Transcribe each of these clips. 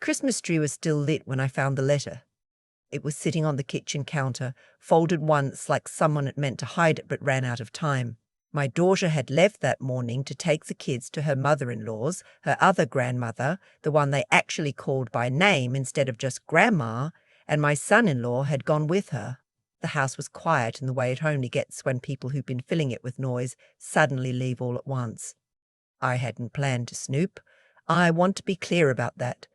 Christmas tree was still lit when I found the letter. It was sitting on the kitchen counter, folded once like someone had meant to hide it but ran out of time. My daughter had left that morning to take the kids to her mother-in-law's, her other grandmother, the one they actually called by name instead of just Grandma, and my son-in-law had gone with her. The house was quiet in the way it only gets when people who've been filling it with noise suddenly leave all at once. I hadn't planned to snoop. I want to be clear about that.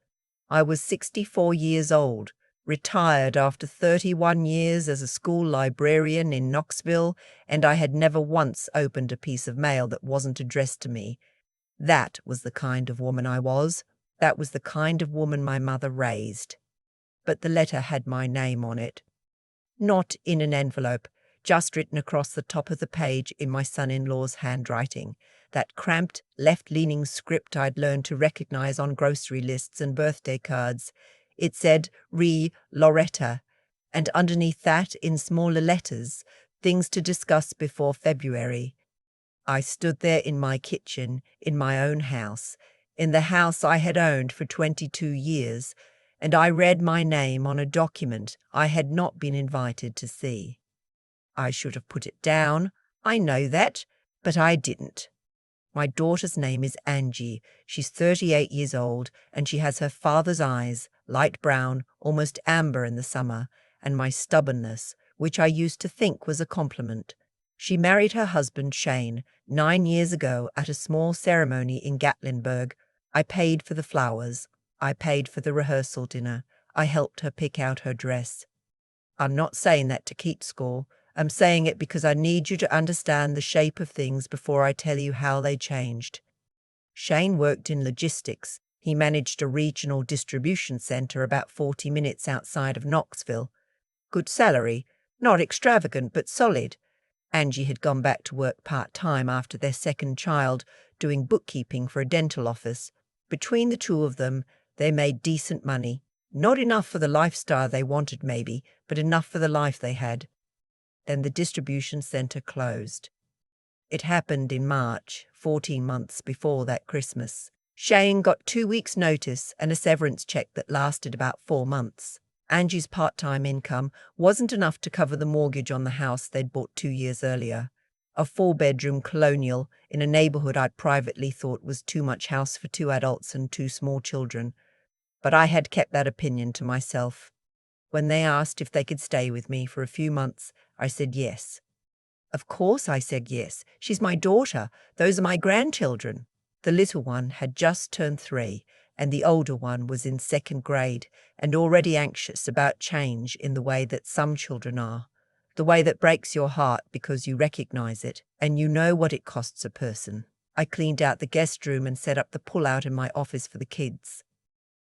I was 64 years old, retired after 31 years as a school librarian in Knoxville, and I had never once opened a piece of mail that wasn't addressed to me. That was the kind of woman I was. That was the kind of woman my mother raised. But the letter had my name on it. Not in an envelope, just written across the top of the page in my son-in-law's handwriting, that cramped, left-leaning script I'd learned to recognize on grocery lists and birthday cards. It said, "Re Loretta," and underneath that, in smaller letters, things to discuss before February. I stood there in my kitchen, in my own house, in the house I had owned for 22 years, and I read my name on a document I had not been invited to see. I should have put it down, I know that, but I didn't. My daughter's name is Angie. She's 38 years old, and she has her father's eyes, light brown, almost amber in the summer, and my stubbornness, which I used to think was a compliment. She married her husband, Shane, 9 years ago at a small ceremony in Gatlinburg. I paid for the flowers. I paid for the rehearsal dinner. I helped her pick out her dress. I'm not saying that to keep score. I'm saying it because I need you to understand the shape of things before I tell you how they changed. Shane worked in logistics. He managed a regional distribution center about 40 minutes outside of Knoxville. Good salary, not extravagant but solid. Angie had gone back to work part-time after their second child, doing bookkeeping for a dental office. Between the two of them, they made decent money. Not enough for the lifestyle they wanted maybe, but enough for the life they had. Then the distribution center closed. It happened in March, 14 months before that Christmas. Shane got 2 weeks' notice and a severance check that lasted about 4 months. Angie's part-time income wasn't enough to cover the mortgage on the house they'd bought 2 years earlier. A 4-bedroom colonial in a neighborhood I'd privately thought was too much house for 2 adults and 2 small children. But I had kept that opinion to myself. When they asked if they could stay with me for a few months, I said yes. Of course I said yes. She's my daughter. Those are my grandchildren. The little one had just turned 3, and the older one was in 2nd grade and already anxious about change in the way that some children are, the way that breaks your heart because you recognize it and you know what it costs a person. I cleaned out the guest room and set up the pull-out in my office for the kids.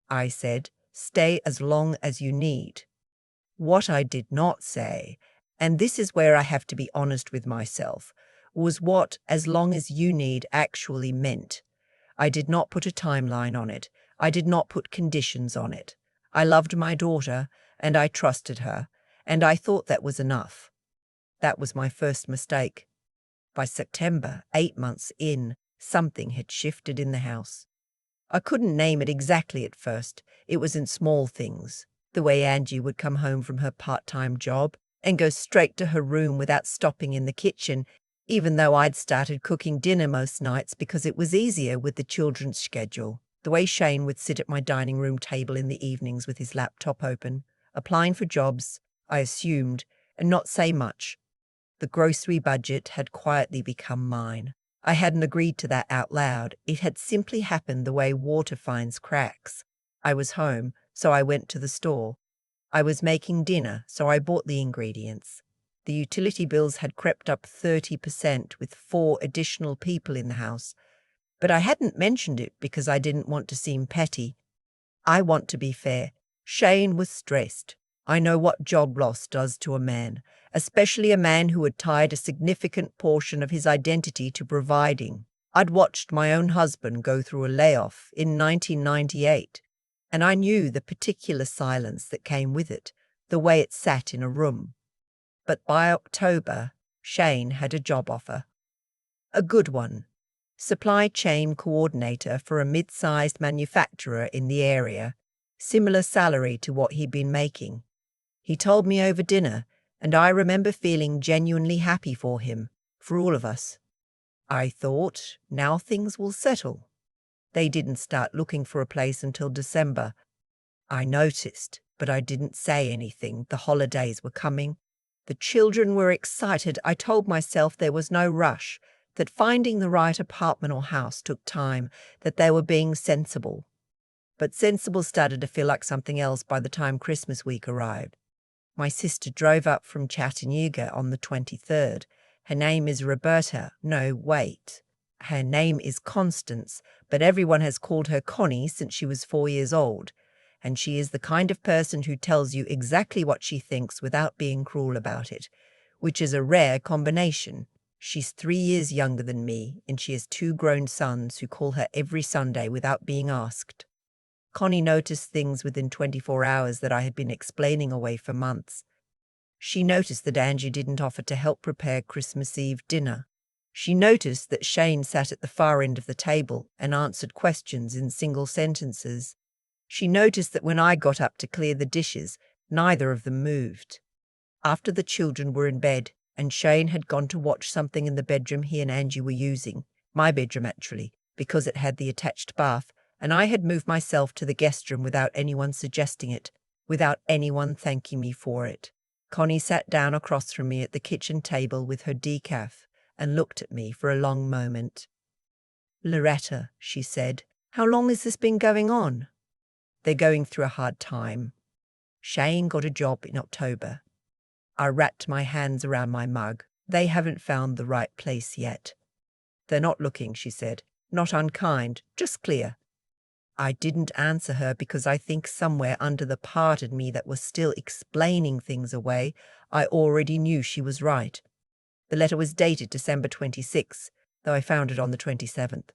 I said, stay as long as you need. What I did not say, and this is where I have to be honest with myself, was what as long as you need actually meant. I did not put a timeline on it. I did not put conditions on it. I loved my daughter, and I trusted her, and I thought that was enough. That was my first mistake. By September, 8 months in, something had shifted in the house. I couldn't name it exactly at first. It was in small things. The way Angie would come home from her part-time job and go straight to her room without stopping in the kitchen, even though I'd started cooking dinner most nights because it was easier with the children's schedule. The way Shane would sit at my dining room table in the evenings with his laptop open, applying for jobs, I assumed, and not say much. The grocery budget had quietly become mine. I hadn't agreed to that out loud. It had simply happened the way water finds cracks. I was home, so I went to the store. I was making dinner, so I bought the ingredients. The utility bills had crept up 30% with 4 additional people in the house. But I hadn't mentioned it because I didn't want to seem petty. I want to be fair. Shane was stressed. I know what job loss does to a man, especially a man who had tied a significant portion of his identity to providing. I'd watched my own husband go through a layoff in 1998, and I knew the particular silence that came with it, the way it sat in a room. But by October, Shane had a job offer. A good one. Supply chain coordinator for a mid-sized manufacturer in the area. similar salary to what he'd been making. He told me over dinner, and I remember feeling genuinely happy for him, for all of us. I thought, now things will settle. They didn't start looking for a place until December. I noticed, but I didn't say anything. The holidays were coming. The children were excited. I told myself there was no rush, that finding the right apartment or house took time, that they were being sensible. But sensible started to feel like something else by the time Christmas week arrived. My sister drove up from Chattanooga on the 23rd. Her name is Roberta. No, wait. Her name is Constance, but everyone has called her Connie since she was 4 years old. And she is the kind of person who tells you exactly what she thinks without being cruel about it, which is a rare combination. She's 3 years younger than me, and she has 2 grown sons who call her every Sunday without being asked. Connie noticed things within 24 hours that I had been explaining away for months. She noticed that Angie didn't offer to help prepare Christmas Eve dinner. She noticed that Shane sat at the far end of the table and answered questions in single sentences. She noticed that when I got up to clear the dishes, neither of them moved. After the children were in bed and Shane had gone to watch something in the bedroom he and Angie were using, my bedroom actually, because it had the attached bath, and I had moved myself to the guest room without anyone suggesting it, without anyone thanking me for it. Connie sat down across from me at the kitchen table with her decaf and looked at me for a long moment. "Loretta," she said, "how long has this been going on?" "They're going through a hard time. Shane got a job in October." I wrapped my hands around my mug. "They haven't found the right place yet." "They're not looking," she said. "Not unkind, just clear." I didn't answer her because I think somewhere under the part of me that was still explaining things away, I already knew she was right. The letter was dated December 26, though I found it on the 27th.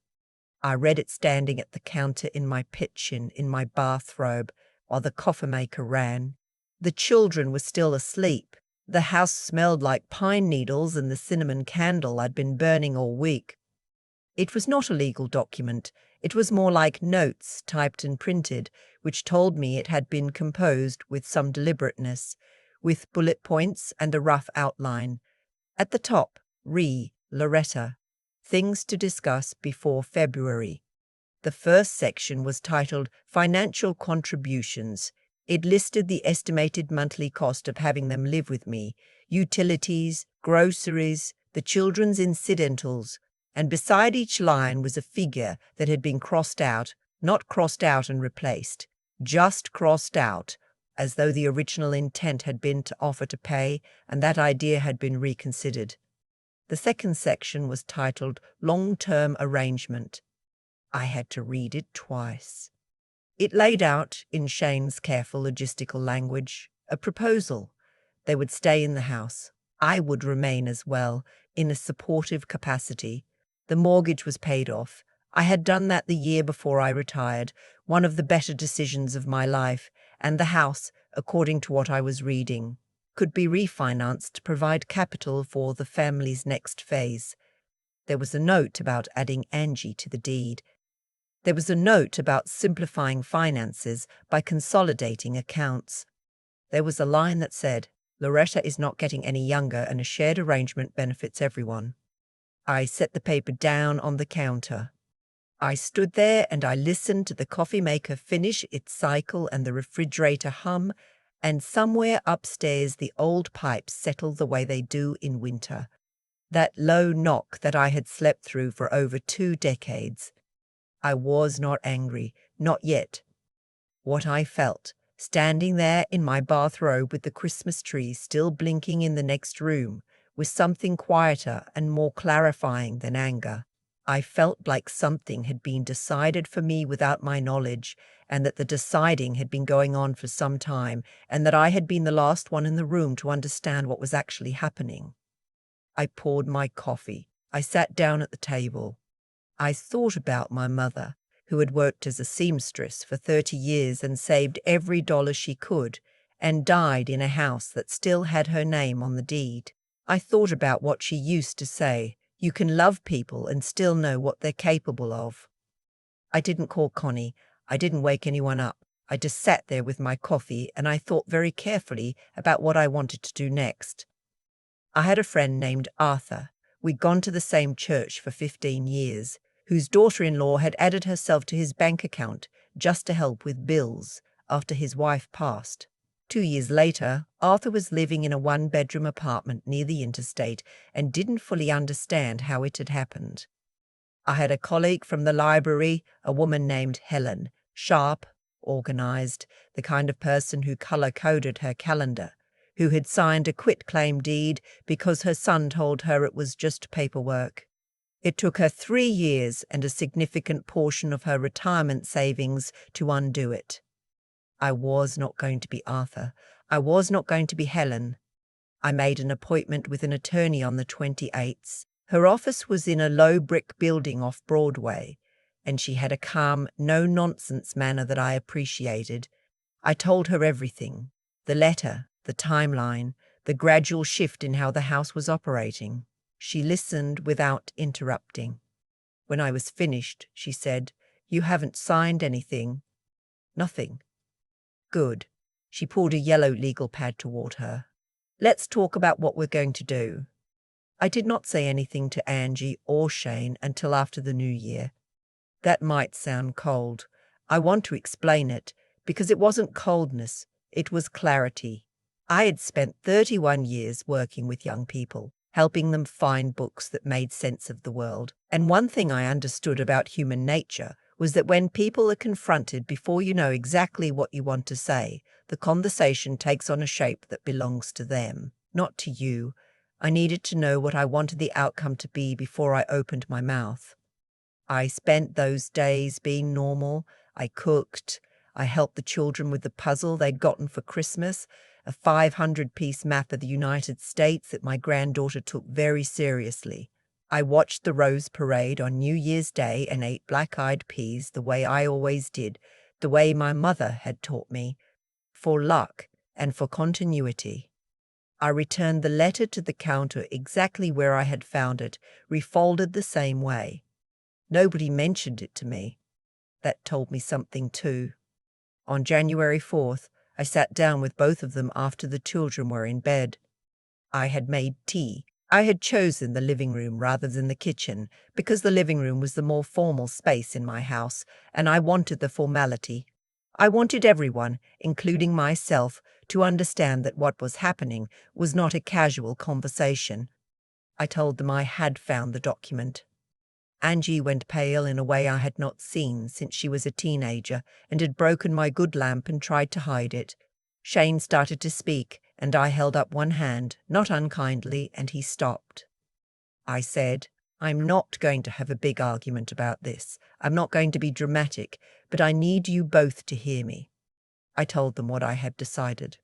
I read it standing at the counter in my pitchin in my bathrobe while the coffee maker ran. The children were still asleep. The house smelled like pine needles and the cinnamon candle I'd been burning all week. It was not a legal document. It was more like notes typed and printed, which told me it had been composed with some deliberateness, with bullet points and a rough outline. At the top, Loretta, things to discuss before February. The first section was titled Financial Contributions. It listed the estimated monthly cost of having them live with me, utilities, groceries, the children's incidentals, and beside each line was a figure that had been crossed out, not crossed out and replaced, just crossed out, as though the original intent had been to offer to pay, and that idea had been reconsidered. The second section was titled Long-Term Arrangement. I had to read it twice. It laid out, in Shane's careful logistical language, a proposal. They would stay in the house. I would remain as well, in a supportive capacity. The mortgage was paid off. I had done that the year before I retired, one of the better decisions of my life, and the house, according to what I was reading, could be refinanced to provide capital for the family's next phase. There was a note about adding Angie to the deed. There was a note about simplifying finances by consolidating accounts. There was a line that said, "Loretta is not getting any younger and a shared arrangement benefits everyone." I set the paper down on the counter. I stood there and I listened to the coffee maker finish its cycle and the refrigerator hum, and somewhere upstairs the old pipes settled the way they do in winter. That low knock that I had slept through for over 2 decades. I was not angry, not yet. What I felt, standing there in my bathrobe with the Christmas tree still blinking in the next room, was something quieter and more clarifying than anger. I felt like something had been decided for me without my knowledge, and that the deciding had been going on for some time, and that I had been the last one in the room to understand what was actually happening. I poured my coffee. I sat down at the table. I thought about my mother, who had worked as a seamstress for 30 years and saved every dollar she could, and died in a house that still had her name on the deed. I thought about what she used to say, "You can love people and still know what they're capable of." I didn't call Connie. I didn't wake anyone up. I just sat there with my coffee and I thought very carefully about what I wanted to do next. I had a friend named Arthur. We'd gone to the same church for 15 years, whose daughter-in-law had added herself to his bank account just to help with bills after his wife passed. 2 years later, Arthur was living in a one-bedroom apartment near the interstate and didn't fully understand how it had happened. I had a colleague from the library, a woman named Helen, sharp, organized, the kind of person who color-coded her calendar, who had signed a quitclaim deed because her son told her it was just paperwork. It took her 3 years and a significant portion of her retirement savings to undo it. I was not going to be Arthur. I was not going to be Helen. I made an appointment with an attorney on the 28th. Her office was in a low brick building off Broadway, and she had a calm, no-nonsense manner that I appreciated. I told her everything: the letter, the timeline, the gradual shift in how the house was operating. She listened without interrupting. When I was finished, she said, "You haven't signed anything." "Nothing." "Good." She pulled a yellow legal pad toward her. "Let's talk about what we're going to do." I did not say anything to Angie or Shane until after the New Year. That might sound cold. I want to explain it, because it wasn't coldness, it was clarity. I had spent 31 years working with young people, helping them find books that made sense of the world. And one thing I understood about human nature was that when people are confronted before you know exactly what you want to say, the conversation takes on a shape that belongs to them, not to you. I needed to know what I wanted the outcome to be before I opened my mouth. I spent those days being normal. I cooked. I helped the children with the puzzle they'd gotten for Christmas, a 500-piece map of the United States that my granddaughter took very seriously. I watched the Rose Parade on New Year's Day and ate black-eyed peas the way I always did, the way my mother had taught me, for luck and for continuity. I returned the letter to the counter exactly where I had found it, refolded the same way. Nobody mentioned it to me. That told me something too. On January 4th, I sat down with both of them after the children were in bed. I had made tea. I had chosen the living room rather than the kitchen, because the living room was the more formal space in my house, and I wanted the formality. I wanted everyone, including myself, to understand that what was happening was not a casual conversation. I told them I had found the document. Angie went pale in a way I had not seen since she was a teenager and had broken my good lamp and tried to hide it. Shane started to speak, and I held up one hand, not unkindly, and he stopped. I said, "I'm not going to have a big argument about this. I'm not going to be dramatic, but I need you both to hear me." I told them what I had decided.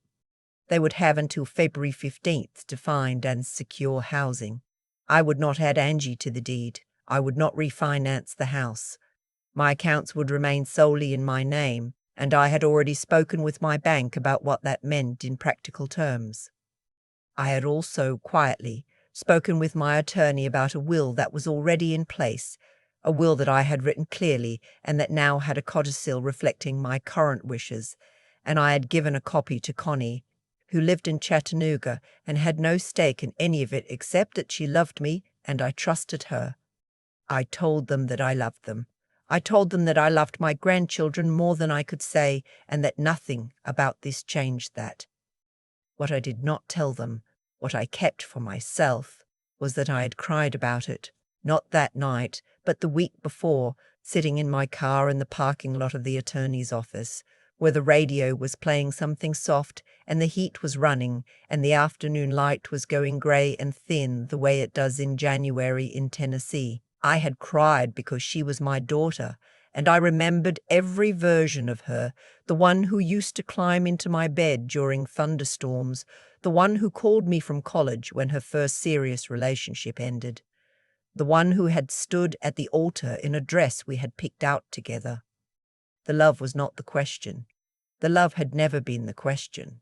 They would have until February 15th to find and secure housing. I would not add Angie to the deed. I would not refinance the house. My accounts would remain solely in my name, and I had already spoken with my bank about what that meant in practical terms. I had also, quietly, spoken with my attorney about a will that was already in place, a will that I had written clearly and that now had a codicil reflecting my current wishes, and I had given a copy to Connie, who lived in Chattanooga and had no stake in any of it except that she loved me and I trusted her. I told them that I loved them. I told them that I loved my grandchildren more than I could say, and that nothing about this changed that. What I did not tell them, what I kept for myself, was that I had cried about it, not that night, but the week before, sitting in my car in the parking lot of the attorney's office, where the radio was playing something soft and the heat was running and the afternoon light was going grey and thin the way it does in January in Tennessee. I had cried because she was my daughter, and I remembered every version of her, the one who used to climb into my bed during thunderstorms, the one who called me from college when her first serious relationship ended, the one who had stood at the altar in a dress we had picked out together. The love was not the question. The love had never been the question.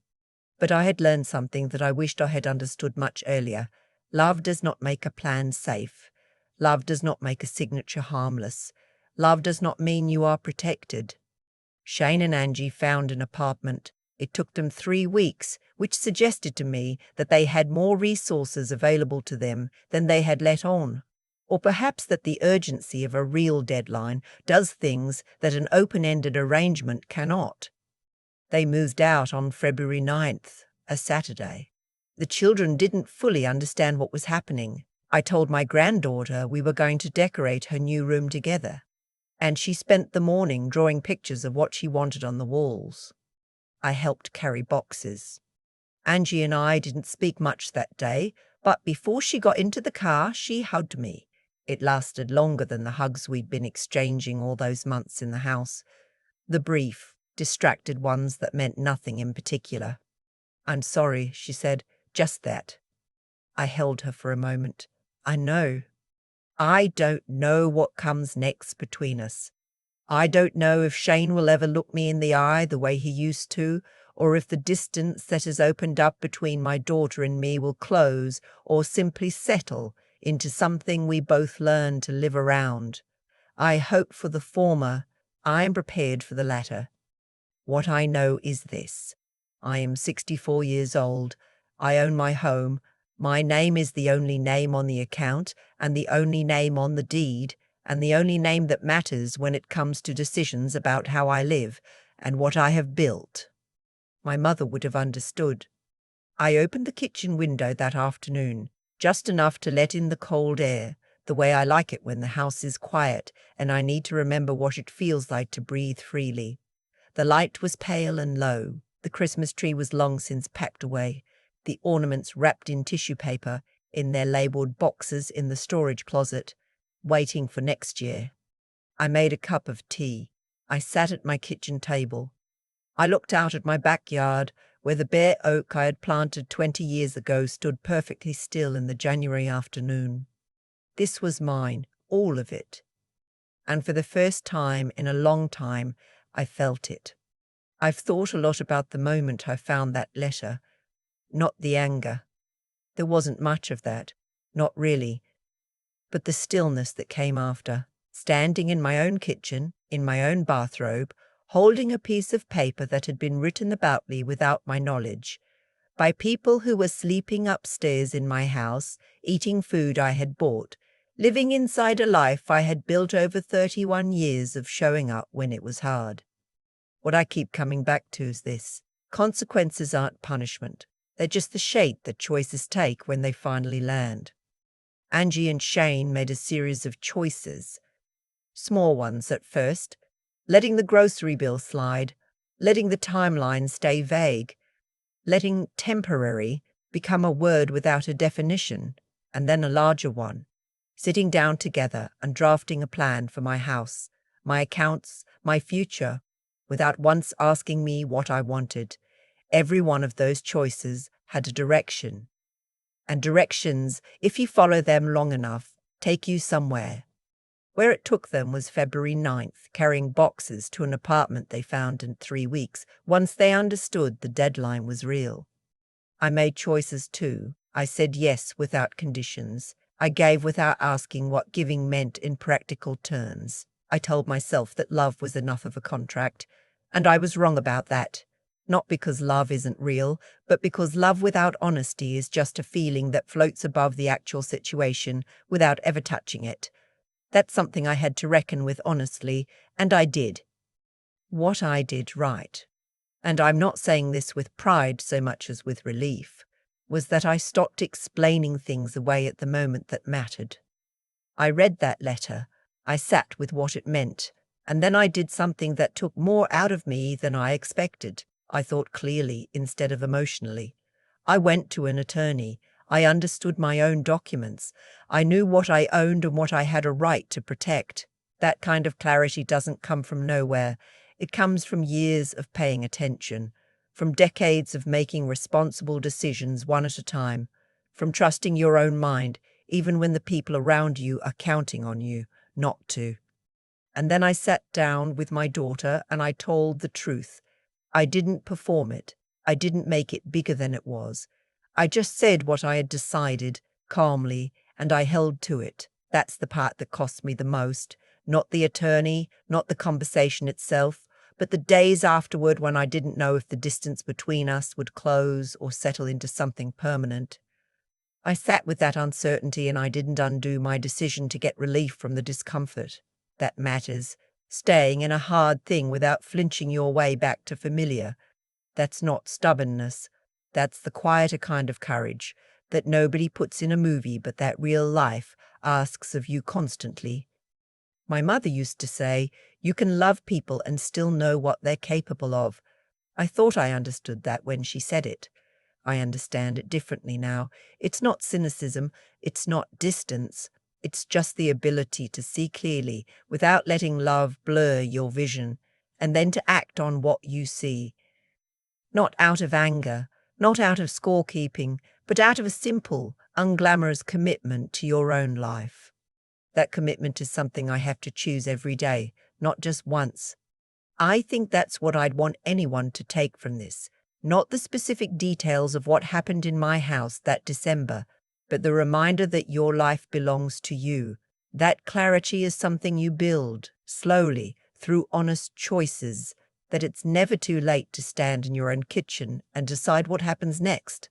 But I had learned something that I wished I had understood much earlier. Love does not make a plan safe. Love does not make a signature harmless. Love does not mean you are protected. Shane and Angie found an apartment. It took them 3 weeks, which suggested to me that they had more resources available to them than they had let on. Or perhaps that the urgency of a real deadline does things that an open-ended arrangement cannot. They moved out on February 9th, a Saturday. The children didn't fully understand what was happening. I told my granddaughter we were going to decorate her new room together, and she spent the morning drawing pictures of what she wanted on the walls. I helped carry boxes. Angie and I didn't speak much that day, but before she got into the car, she hugged me. It lasted longer than the hugs we'd been exchanging all those months in the house. The brief, distracted ones that meant nothing in particular. "I'm sorry," she said, "just that." I held her for a moment. "I know. I don't know what comes next between us. I don't know if Shane will ever look me in the eye the way he used to, or if the distance that has opened up between my daughter and me will close or simply settle into something we both learn to live around. I hope for the former. I am prepared for the latter. What I know is this. I am 64 years old. I own my home. My name is the only name on the account and the only name on the deed, and the only name that matters when it comes to decisions about how I live and what I have built." My mother would have understood. I opened the kitchen window that afternoon, just enough to let in the cold air, the way I like it when the house is quiet and I need to remember what it feels like to breathe freely. The light was pale and low. The Christmas tree was long since packed away, the ornaments wrapped in tissue paper in their labelled boxes in the storage closet, waiting for next year. I made a cup of tea. I sat at my kitchen table. I looked out at my backyard, where the bare oak I had planted 20 years ago stood perfectly still in the January afternoon. This was mine, all of it. And for the first time in a long time, I felt it. I've thought a lot about the moment I found that letter, not the anger. There wasn't much of that, not really, but the stillness that came after, standing in my own kitchen, in my own bathrobe, holding a piece of paper that had been written about me without my knowledge, by people who were sleeping upstairs in my house, eating food I had bought, living inside a life I had built over 31 years of showing up when it was hard. What I keep coming back to is this. Consequences aren't punishment. They're just the shape that choices take when they finally land. Angie and Shane made a series of choices. Small ones at first, letting the grocery bill slide, letting the timeline stay vague, letting temporary become a word without a definition, and then a larger one, sitting down together and drafting a plan for my house, my accounts, my future, without once asking me what I wanted. Every one of those choices had a direction. And directions, if you follow them long enough, take you somewhere. Where it took them was February 9th, carrying boxes to an apartment they found in 3 weeks, once they understood the deadline was real. I made choices too. I said yes without conditions. I gave without asking what giving meant in practical terms. I told myself that love was enough of a contract, and I was wrong about that. Not because love isn't real, but because love without honesty is just a feeling that floats above the actual situation without ever touching it. That's something I had to reckon with honestly, and I did. What I did right, and I'm not saying this with pride so much as with relief, was that I stopped explaining things away at the moment that mattered. I read that letter, I sat with what it meant, and then I did something that took more out of me than I expected. I thought clearly instead of emotionally. I went to an attorney. I understood my own documents. I knew what I owned and what I had a right to protect. That kind of clarity doesn't come from nowhere. It comes from years of paying attention, from decades of making responsible decisions one at a time, from trusting your own mind, even when the people around you are counting on you not to. And then I sat down with my daughter and I told the truth. I didn't perform it. I didn't make it bigger than it was. I just said what I had decided, calmly, and I held to it. That's the part that cost me the most. Not the attorney, not the conversation itself, But the days afterward, when I didn't know if the distance between us would close or settle into something permanent, I sat with that uncertainty, and I didn't undo my decision to get relief from the discomfort. That matters. Staying in a hard thing without flinching your way back to familiar. That's not stubbornness. That's the quieter kind of courage that nobody puts in a movie, but that real life asks of you constantly. My mother used to say, you can love people and still know what they're capable of. I thought I understood that when she said it. I understand it differently now. It's not cynicism, it's not distance. It's just the ability to see clearly without letting love blur your vision, and then to act on what you see. Not out of anger, not out of scorekeeping, but out of a simple, unglamorous commitment to your own life. That commitment is something I have to choose every day, not just once. I think that's what I'd want anyone to take from this. Not the specific details of what happened in my house that December, but the reminder that your life belongs to you. That clarity is something you build, slowly, through honest choices, that it's never too late to stand in your own kitchen and decide what happens next.